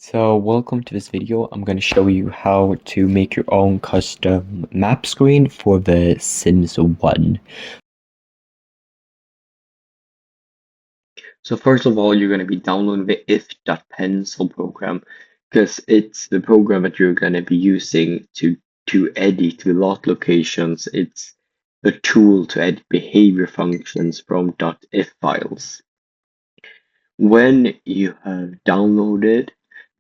So welcome to this video. I'm going to show you how to make your own custom map screen for The Sims 1. So first of all, you're going to be downloading the if.pencil program because it's the program that you're going to be using to edit the lot locations. It's a tool to edit behavior functions from .if files. When you have downloaded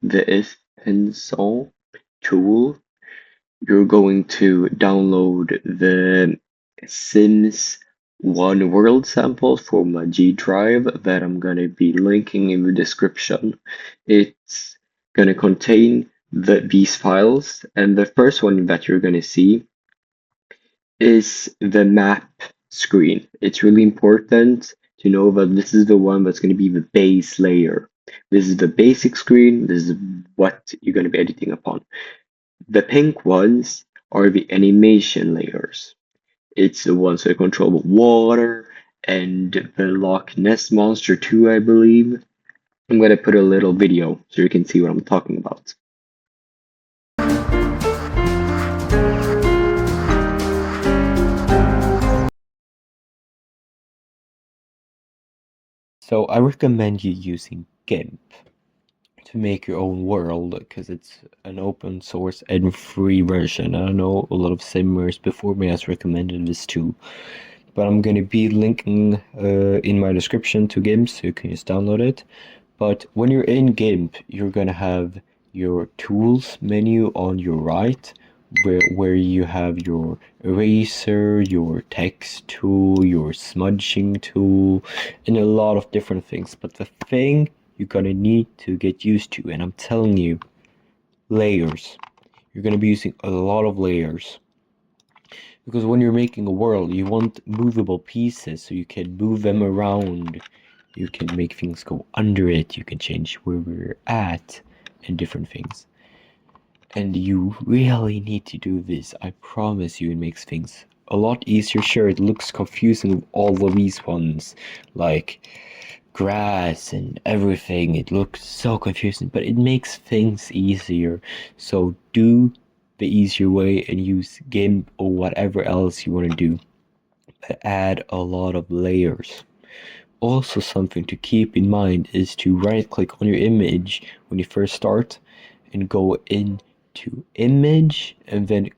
the if pencil tool, you're going to download the Sims 1 world sample from a G drive that I'm going to be linking in the description. It's going to contain these files, and the first one that you're going to see is the map screen. It's really important to know that this is the one that's going to be the base layer. This is the basic screen. This is what you're going to be editing upon. The pink ones are the animation layers. It's the ones that control the water and the Loch Ness Monster too, I believe. I'm going to put a little video so you can see what I'm talking about. So I recommend you using GIMP to make your own world because it's an open source and free version. I know a lot of simmers before me has recommended this too, but I'm going to be linking in my description to GIMP so you can just download it. But when you're in GIMP, you're going to have your tools menu on your right, where you have your eraser, your text tool, your smudging tool, and a lot of different things. But the thing you're going to need to get used to, and I'm telling you, layers. You're going to be using a lot of layers. Because when you're making a world, you want movable pieces so you can move them around. You can make things go under it. You can change where we're at and different things. And you really need to do this. I promise you, it makes things a lot easier. Sure, it looks confusing with all of these ones, like grass and everything. It looks so confusing, but it makes things easier. So do the easier way and use GIMP or whatever else you want to do. But add a lot of layers. Also, something to keep in mind is to right click on your image when you first start and go into image and then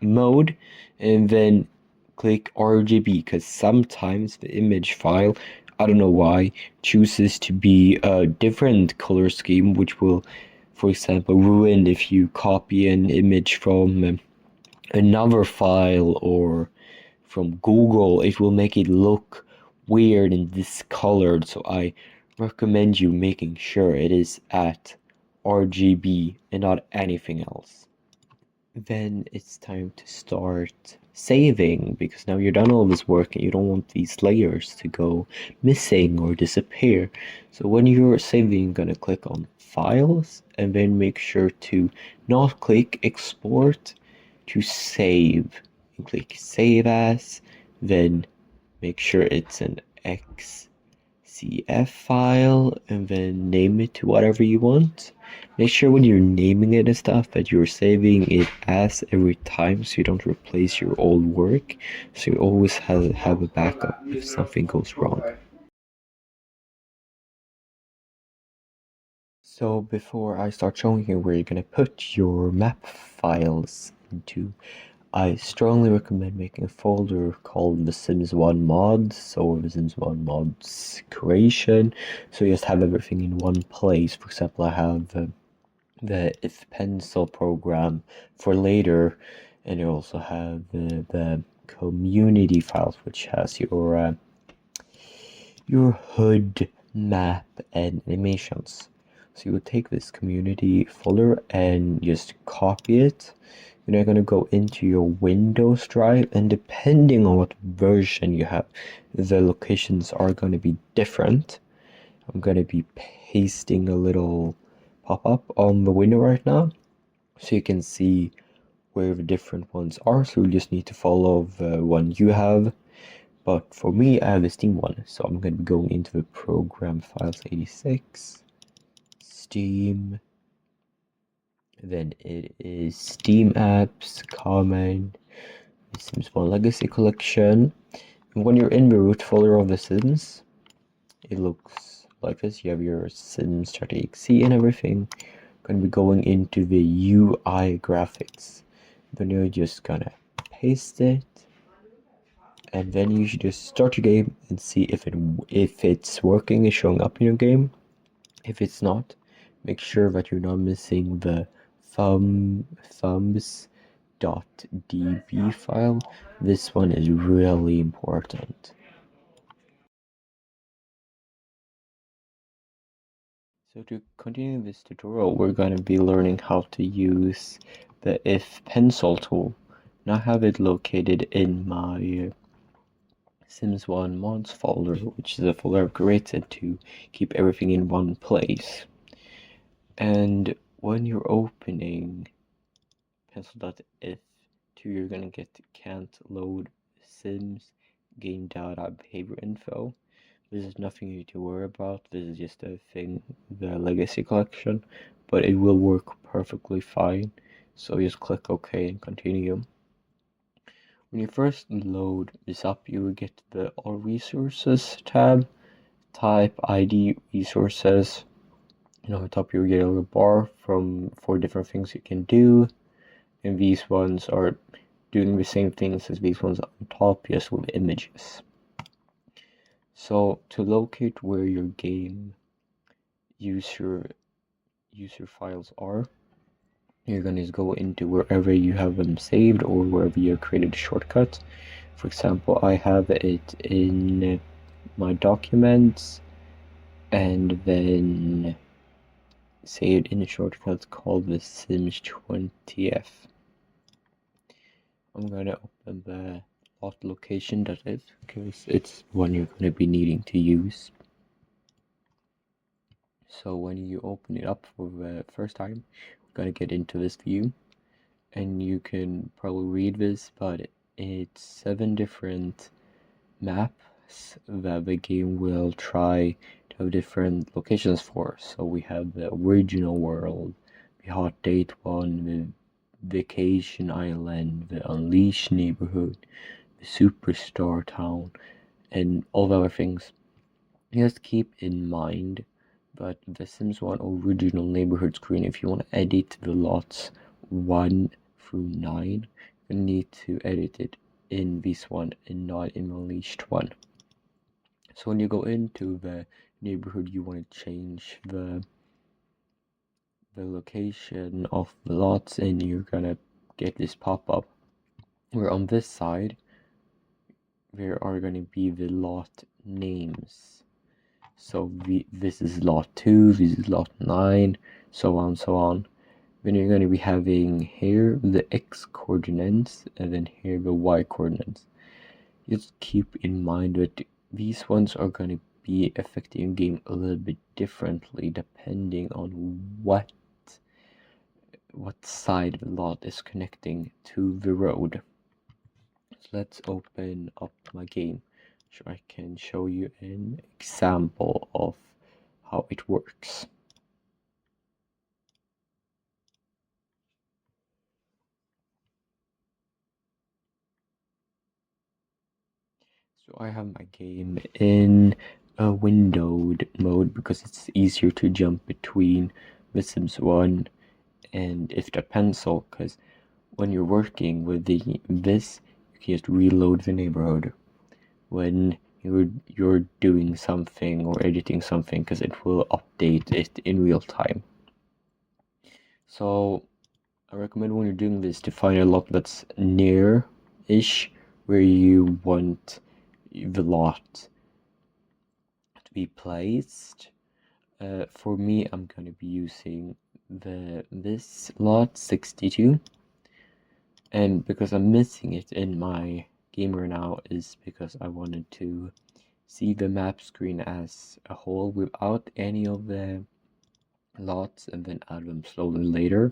mode and then click RGB, because sometimes the image file, I don't know why, chooses to be a different color scheme, which will, for example, ruin if you copy an image from another file or from Google. It will make it look weird and discolored, so I recommend you making sure it is at RGB and not anything else. Then it's time to start saving, because now you're done all this work and you don't want these layers to go missing or disappear. So when you're saving, you're gonna click on files and then make sure to not click export, to save, and click save as, then make sure it's an XCF file and then name it to whatever you want. Make sure when you're naming it and stuff that you're saving it as every time so you don't replace your old work, so you always have a backup if something goes wrong. So before I start showing you where you're gonna put your map files into, I strongly recommend making a folder called The Sims 1 Mods or The Sims 1 Mods Creation, so you just have everything in one place. For example, I have the if pencil program for later, and you also have the community files, which has your hood map and animations. So you would take this community folder and just copy it. You're going to go into your Windows drive, and depending on what version you have, the locations are going to be different. I'm going to be pasting a little pop-up on the window right now so you can see where the different ones are. So you just need to follow the one you have. But for me, I have the Steam one, so I'm going to be going into the program files 86, Steam, then it is Steam Apps, Common, The Sims 1 Legacy Collection. And when you're in the root folder of The Sims, it looks like this. You have your Sims.exe and everything. Gonna be going into the UI graphics. Then you're just gonna paste it, and then you should just start your game and see if it's working, is showing up in your game. If it's not, make sure that you're not missing the thumbs.db file. This one is really important. So to continue this tutorial, we're going to be learning how to use the if pencil tool. Now I have it located in my Sims 1 mods folder, which is a folder I've created to keep everything in one place. And when you're opening pencil.if2, you're going to get can't load Sims game data behavior info. This is nothing you need to worry about. This is just a thing, the legacy collection, but it will work perfectly fine. So just click OK and continue. When you first load this up, you will get the All Resources tab, type ID resources, and on the top you will get a little bar from 4 different things you can do, and these ones are doing the same things as these ones on top, just with images. So to locate where your game user files are, you're going to go into wherever you have them saved or wherever you created a shortcut. For example, I have it in my documents and then saved in a shortcut called the Sims 20f. I'm going to open the lot location.if because it's one you're going to be needing to use. So when you open it up for the first time, you're going to get into this view, and you can probably read this, but it's 7 different maps that the game will try to have different locations for. So we have the original world, the hot date one, the vacation island, the unleashed neighborhood, the superstar town, and all the other things. Just keep in mind that the Sims 1 original neighborhood screen, if you want to edit the lots 1 through 9, you need to edit it in this one and not in Unleashed 1. So when you go into the neighborhood, you want to change the location of the lots, and you're gonna get this pop-up where on this side there are going to be the lot names. So this is lot 2, this is lot 9, so on, so on. Then you're going to be having here the x coordinates and then here the y coordinates. Just keep in mind that these ones are going to be affecting your game a little bit differently depending on what side of the lot is connecting to the road. So let's open up my game so I can show you an example of how it works. So I have my game in a windowed mode because it's easier to jump between The Sims 1 and If the Pencil, because when you're working with this, you can just reload the neighborhood when you're doing something or editing something, because it will update it in real time. So I recommend when you're doing this to find a lot that's near-ish where you want the lot to be placed. For me, I'm going to be using this lot 62, and because I'm missing it in my gamer now is because I wanted to see the map screen as a whole without any of the lots and then add them slowly later.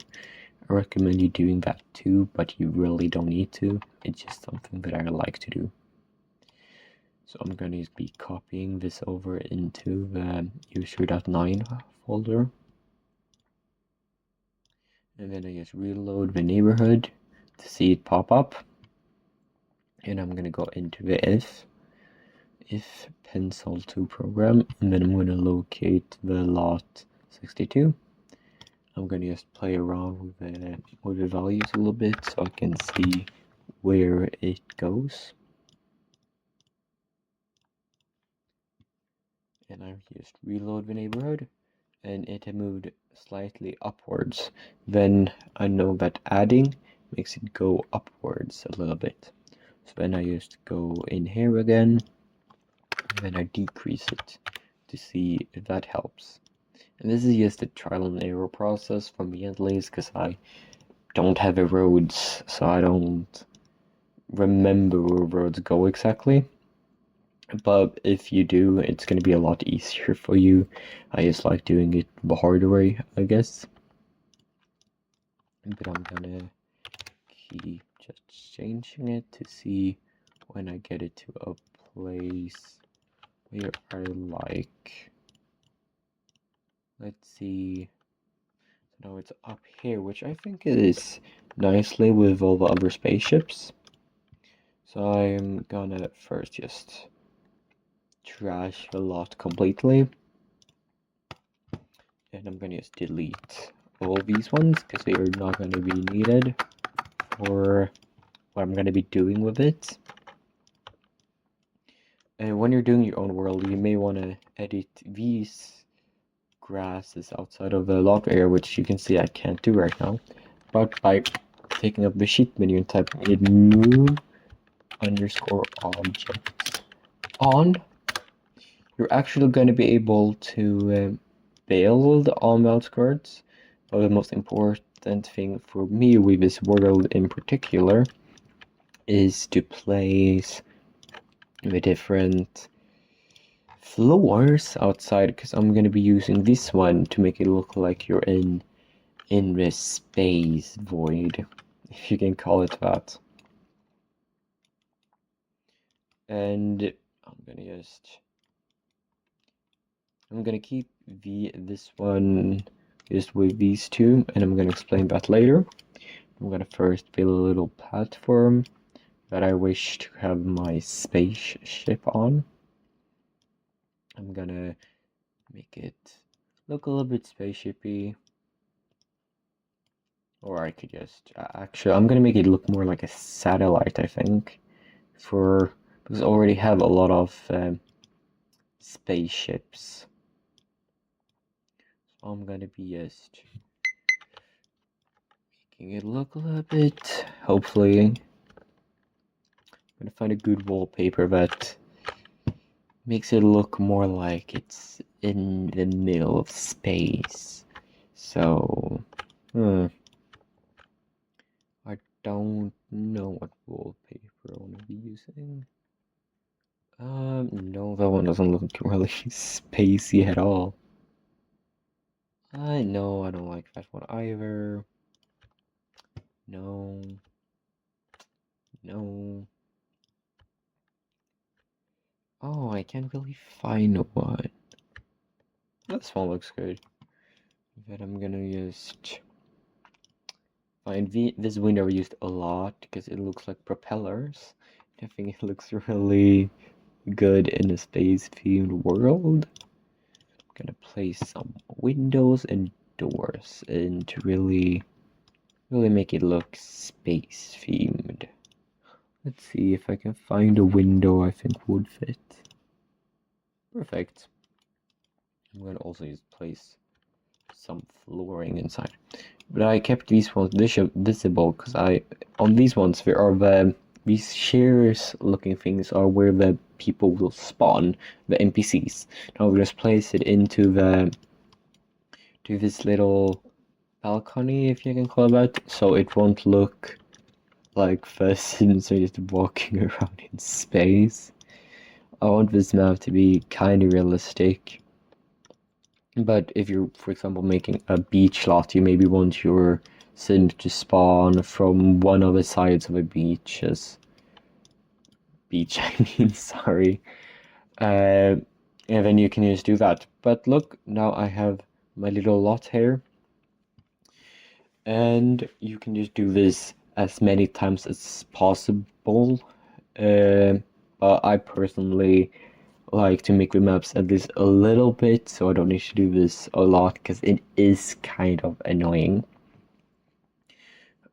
I recommend you doing that too, but you really don't need to. It's just something that I like to do. So I'm going to be copying this over into the user.9 folder. and then I just reload the neighborhood to see it pop up. And I'm gonna go into the if pencil 2 program, and then I'm gonna locate the lot 62. I'm gonna just play around with the values a little bit so I can see where it goes. And I just reload the neighborhood, and it had moved slightly upwards. Then I know that adding makes it go upwards a little bit. So then I just go in here again, and then I decrease it to see if that helps. And this is just a trial and error process for me at least, because I don't have the roads, so I don't remember where roads go exactly. But if you do, it's going to be a lot easier for you. I just like doing it the hard way, I guess. But I'm gonna keep just changing it to see when I get it to a place where I like. Let's see. So now it's up here, which I think is nicely with all the other spaceships. So I'm gonna first just trash the lot completely. And I'm gonna just delete all these ones because they are not gonna be needed for what I'm gonna be doing with it. And when you're doing your own world, you may want to edit these grasses outside of the log area, which you can see I can't do right now. But by taking up the sheet menu and typing in move underscore objects on, you're actually going to be able to build on the outskirts. But the most important thing for me with this world in particular is to place the different floors outside, because I'm going to be using this one to make it look like you're in the space void, if you can call it that. And I'm gonna keep this one just with these two, and I'm gonna explain that later. I'm gonna first build a little platform that I wish to have my spaceship on. I'm gonna make it look a little bit spaceshipy, or I could just actually I'm gonna make it look more like a satellite, I think, because I already have a lot of spaceships. So I'm gonna be just making it look a little bit, hopefully. I'm gonna find a good wallpaper that makes it look more like it's in the middle of space. So, I don't know what wallpaper I want to be using. No, that one doesn't look really spacey at all. No, I don't like that one either. No. No. Oh, I can't really find one. This one looks good. But I'm gonna just find this window used a lot because it looks like propellers. I think it looks really good in a space-themed world. I'm gonna place some windows and doors and to really make it look space-themed. Let's see if I can find a window I think would fit. Perfect. I'm gonna also just place some flooring inside, but I kept these ones visible because on these ones there are these shares looking things are where the people will spawn, the NPCs. Now I'll just place it into this little balcony, if you can call it that, so it won't look like the Sims are just walking around in space. I want this map to be kind of realistic. But if you're, for example, making a beach lot, you maybe want your sim to spawn from one of the sides of a beach, sorry. And then you can just do that. But look, now I have my little lot here. And you can just do this as many times as possible. Uh, but I personally like to make maps at least a little bit, so I don't need to do this a lot because it is kind of annoying.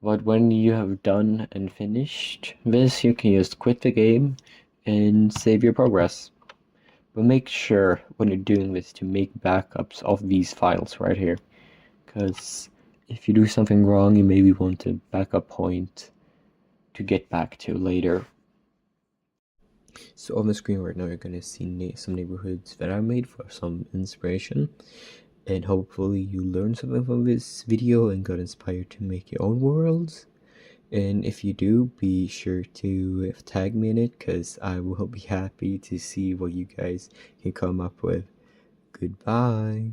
But when you have done and finished this, you can just quit the game and save your progress. But make sure when you're doing this to make backups of these files right here, because if you do something wrong, you maybe want a backup point to get back to later. So on the screen right now, you're gonna see some neighborhoods that I made for some inspiration, and hopefully you learned something from this video and got inspired to make your own worlds. And if you do, be sure to tag me in it, because I will be happy to see what you guys can come up with. Goodbye.